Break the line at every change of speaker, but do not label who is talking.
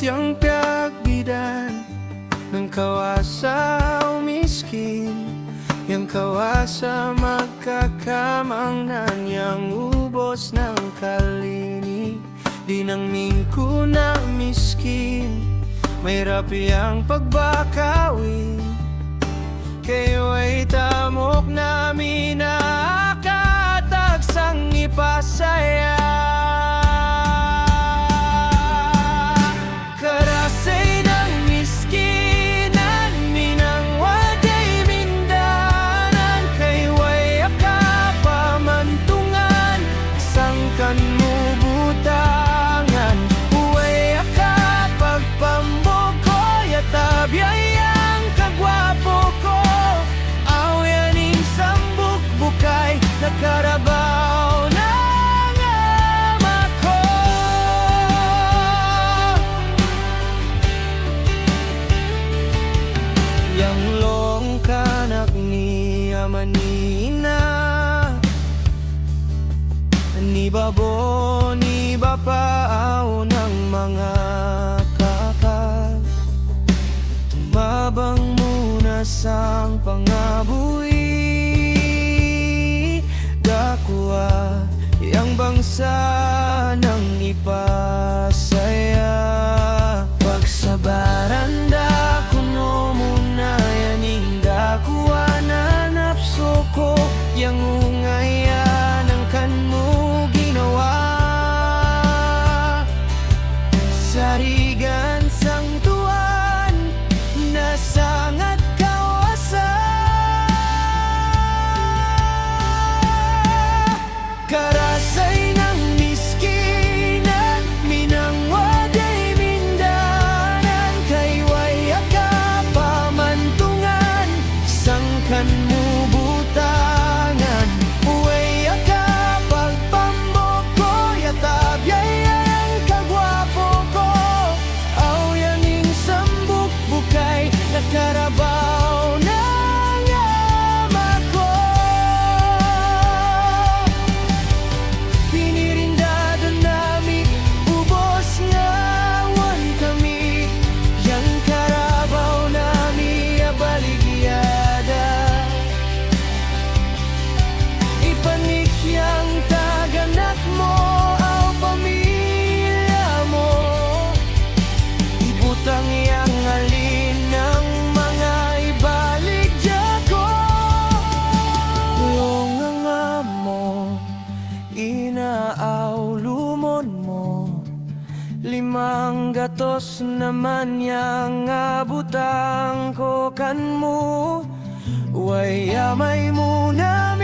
yang piagbidan ng kawasa o miskin, yang kawasa magkakamang nanyang ubos ng kalini. Di nang mingko na miskin, may rapi ang pagbakawin. Kayo ay tamok namin na akatagsang ipasaya. Karasay ng miskinan, minang waday mindanan. Kayo ay akapamantungan, sangkan mo butangan. Uway akapagpamboko, yatabiyayang kagwapo ko. Awyaning sambuk bukay, nakarabaw ng ama ko. Yang long kanak ni amanina, ni babo ni bapaaw ng mga kakal. Tumabang muna sang pangabuhi, dakwa yang bangsa ng ipasaya. Pagsabaran da kuno muna yaning dakwa na napso ko, yang ungayan ang kanmo ginawa. Sarigan sang tuwan, nasangat kawasa. Karasay ng miskinan, minang waday mindanan. Kayway akapamantungan, sangkan mo butangan. Uway akapagpamboko, yatabiyayang kagwapo ko. Awyaning sambuk bukay, nakarabaw ng ama ko. Pinirindado nami, ubos ngawan kami. Yang karabaw nami abaligyada. Ipanikyang taganak mo aw pamilya mo. Ibutang yang alin ng mga ibaligya ko. Lunga mo, inaaw lumon mo. 5 gatos naman yang abutang ko kan mo. Way amay mo namin